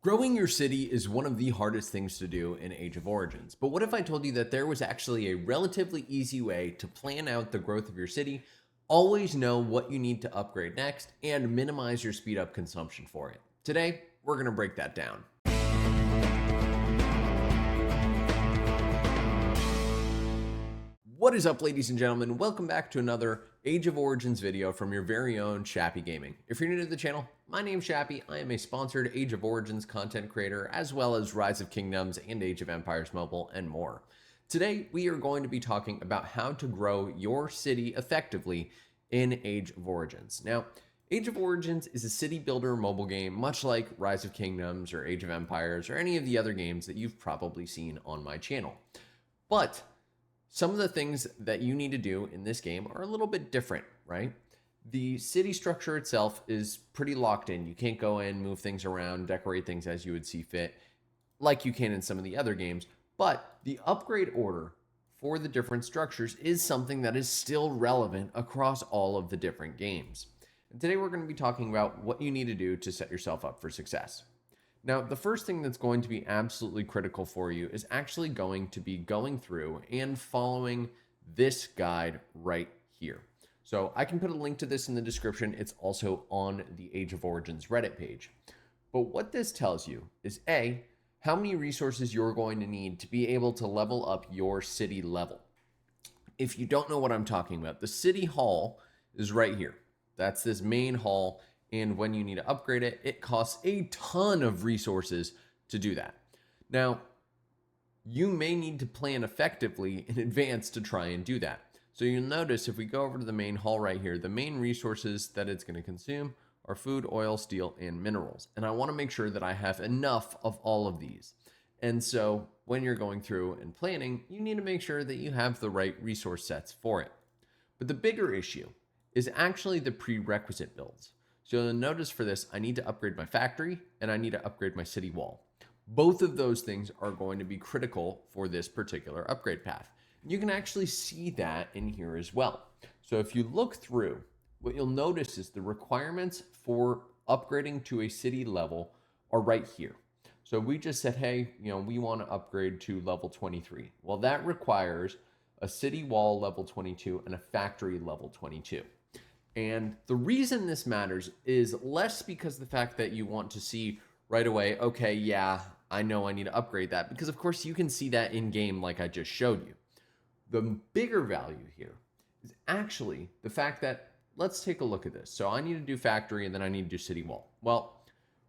Growing your city is one of the hardest things to do in Age of Origins. But what if I told you that there was actually a relatively easy way to plan out the growth of your city, always know what you need to upgrade next, and minimize your speed up consumption for it? Today, we're going to break that down. What is up, ladies and gentlemen? Welcome back to another Age of Origins video from your very own Shappy Gaming. If you're new to the channel, my name's Shappy. I am a sponsored Age of Origins content creator, as well as Rise of Kingdoms and Age of Empires Mobile and more. Today, we are going to be talking about how to grow your city effectively in Age of Origins. Now, Age of Origins is a city builder mobile game, much like Rise of Kingdoms or Age of Empires or any of the other games that you've probably seen on my channel. But some of the things that you need to do in this game are a little bit different, right? The city structure itself is pretty locked in. You can't go in, move things around, decorate things as you would see fit, like you can in some of the other games. But the upgrade order for the different structures is something that is still relevant across all of the different games. And today we're going to be talking about what you need to do to set yourself up for success. Now, the first thing that's going to be absolutely critical for you is actually going to be going through and following this guide right here. So I can put a link to this in the description. It's also on the Age of Origins Reddit page. But what this tells you is A, how many resources you're going to need to be able to level up your city level. If you don't know what I'm talking about, the city hall is right here. That's this main hall. And when you need to upgrade it, it costs a ton of resources to do that. Now, you may need to plan effectively in advance to try and do that. So you'll notice if we go over to the main hall right here, the main resources that it's going to consume are food, oil, steel, and minerals. And I want to make sure that I have enough of all of these. And so when you're going through and planning, you need to make sure that you have the right resource sets for it. But the bigger issue is actually the prerequisite builds. So you'll notice for this, I need to upgrade my factory and I need to upgrade my city wall. Both of those things are going to be critical for this particular upgrade path. You can actually see that in here as well. So if you look through, what you'll notice is the requirements for upgrading to a city level are right here. So we just said, hey, we want to upgrade to level 23. Well, that requires a city wall level 22 and a factory level 22. And the reason this matters is less because of the fact that you want to see right away, okay, yeah, I know I need to upgrade that, because of course you can see that in game like I just showed you. The bigger value here is actually the fact that, let's take a look at this. So I need to do factory and then I need to do city wall. Well,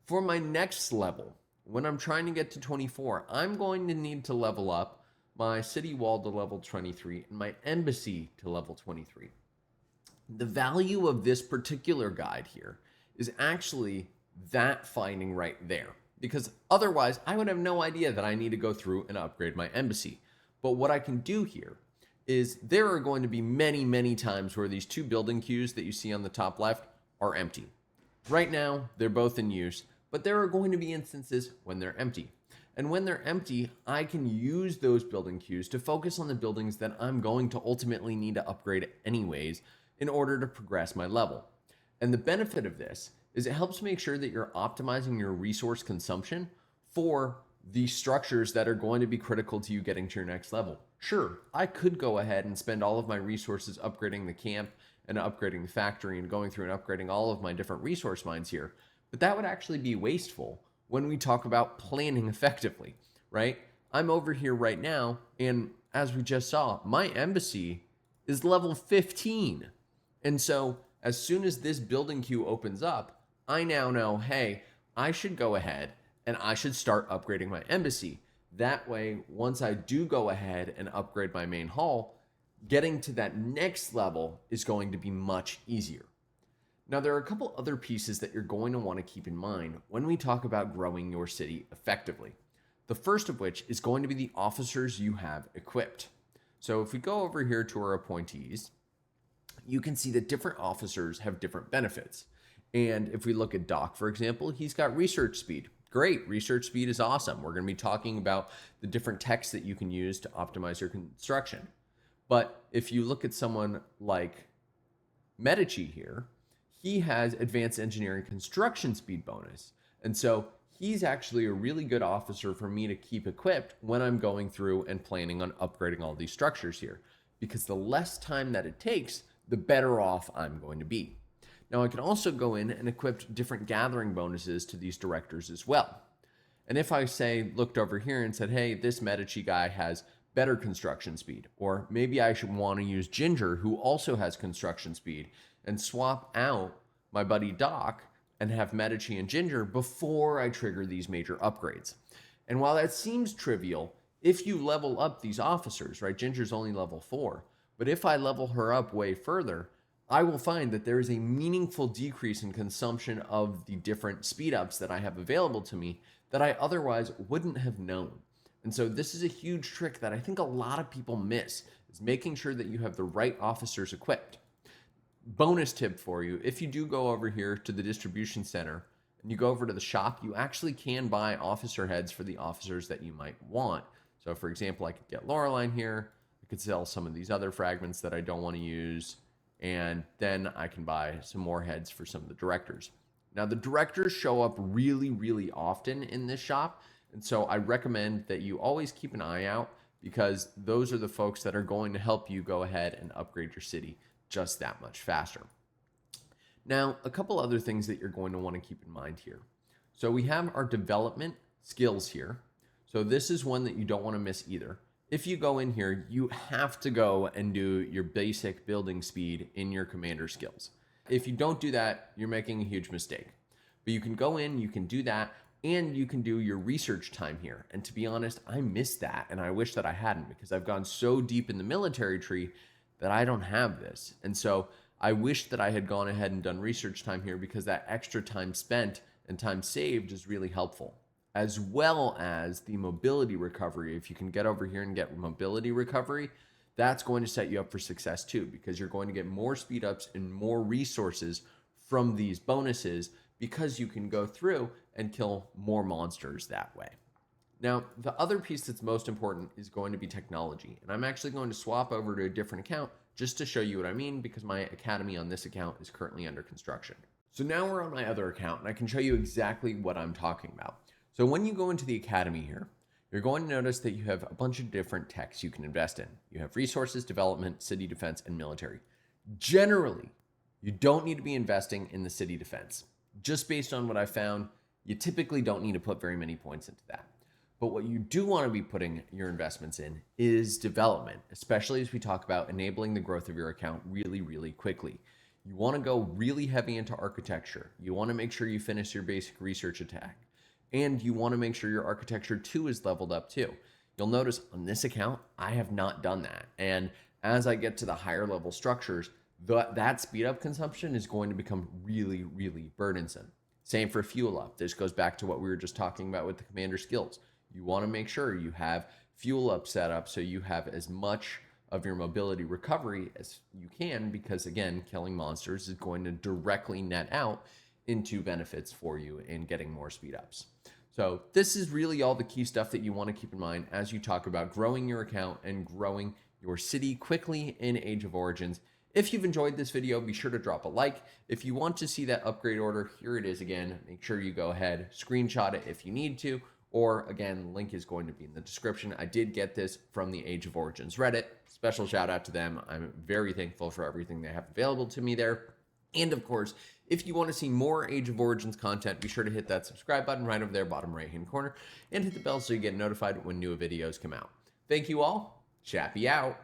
for my next level, when I'm trying to get to 24, I'm going to need to level up my city wall to level 23 and my embassy to level 23. The value of this particular guide here is actually that finding right there, because otherwise I would have no idea that I need to go through and upgrade my embassy. But what I can do here is there are going to be many, many times where these two building queues that you see on the top left are empty. Right now, they're both in use, but there are going to be instances when they're empty. And when they're empty, I can use those building queues to focus on the buildings that I'm going to ultimately need to upgrade anyways, in order to progress my level. And the benefit of this is it helps make sure that you're optimizing your resource consumption for the structures that are going to be critical to you getting to your next level. Sure, I could go ahead and spend all of my resources upgrading the camp and upgrading the factory and going through and upgrading all of my different resource mines here, but that would actually be wasteful when we talk about planning effectively, right? I'm over here right now, and as we just saw, my embassy is level 15. And so as soon as this building queue opens up, I now know, hey, I should go ahead and I should start upgrading my embassy. That way, once I do go ahead and upgrade my main hall, getting to that next level is going to be much easier. Now, there are a couple other pieces that you're going to want to keep in mind when we talk about growing your city effectively. The first of which is going to be the officers you have equipped. So if we go over here to our appointees, you can see that different officers have different benefits. And if we look at Doc, for example, he's got research speed. Great, research speed is awesome. We're going to be talking about the different texts that you can use to optimize your construction. But if you look at someone like Medici here, he has advanced engineering construction speed bonus. And so he's actually a really good officer for me to keep equipped when I'm going through and planning on upgrading all these structures here. Because the less time that it takes, the better off I'm going to be. Now I can also go in and equip different gathering bonuses to these directors as well. And if I looked over here and said, hey, this Medici guy has better construction speed, or maybe I should want to use Ginger, who also has construction speed, and swap out my buddy Doc and have Medici and Ginger before I trigger these major upgrades. And while that seems trivial, if you level up these officers, right, Ginger's only level 4, but if I level her up way further, I will find that there is a meaningful decrease in consumption of the different speed ups that I have available to me that I otherwise wouldn't have known. And so this is a huge trick that I think a lot of people miss, is making sure that you have the right officers equipped. Bonus tip for you, if you do go over here to the distribution center and you go over to the shop, you actually can buy officer heads for the officers that you might want. So for example, I could get Laureline here, I could sell some of these other fragments that I don't want to use, and then I can buy some more heads for some of the directors. Now, the directors show up really, really often in this shop, and so I recommend that you always keep an eye out, because those are the folks that are going to help you go ahead and upgrade your city just that much faster. Now, a couple other things that you're going to want to keep in mind here. So we have our development skills here. So this is one that you don't want to miss either. If you go in here, you have to go and do your basic building speed in your commander skills. If you don't do that, you're making a huge mistake. But you can go in, you can do that, and you can do your research time here. And to be honest, I missed that, and I wish that I hadn't, because I've gone so deep in the military tree that I don't have this. And so I wish that I had gone ahead and done research time here, because that extra time spent and time saved is really helpful. As well as the mobility recovery. If you can get over here and get mobility recovery, that's going to set you up for success too, because you're going to get more speed ups and more resources from these bonuses, because you can go through and kill more monsters that way. Now, the other piece that's most important is going to be technology. And I'm actually going to swap over to a different account just to show you what I mean, because my academy on this account is currently under construction. So now we're on my other account, and I can show you exactly what I'm talking about. So when you go into the academy here, you're going to notice that you have a bunch of different techs you can invest in. You have resources, development, city defense, and military. Generally, you don't need to be investing in the city defense. Just based on what I found, you typically don't need to put very many points into that. But what you do want to be putting your investments in is development, especially as we talk about enabling the growth of your account really, really quickly. You want to go really heavy into architecture. You want to make sure you finish your basic research attack. And you want to make sure your architecture 2 is leveled up too. You'll notice on this account, I have not done that. And as I get to the higher level structures, that speed up consumption is going to become really, really burdensome. Same for fuel up. This goes back to what we were just talking about with the commander skills. You want to make sure you have fuel up set up so you have as much of your mobility recovery as you can, because again, killing monsters is going to directly net out into benefits for you in getting more speed ups. So this is really all the key stuff that you want to keep in mind as you talk about growing your account and growing your city quickly in Age of Origins. If you've enjoyed this video, be sure to drop a like. If you want to see that upgrade order, here it is again. Make sure you go ahead, screenshot it if you need to, or again, link is going to be in the description. I did get this from the Age of Origins Reddit. Special shout out to them. I'm very thankful for everything they have available to me there. And of course, if you want to see more Age of Origins content, be sure to hit that subscribe button right over there, bottom right-hand corner, and hit the bell so you get notified when new videos come out. Thank you all. Chappy out.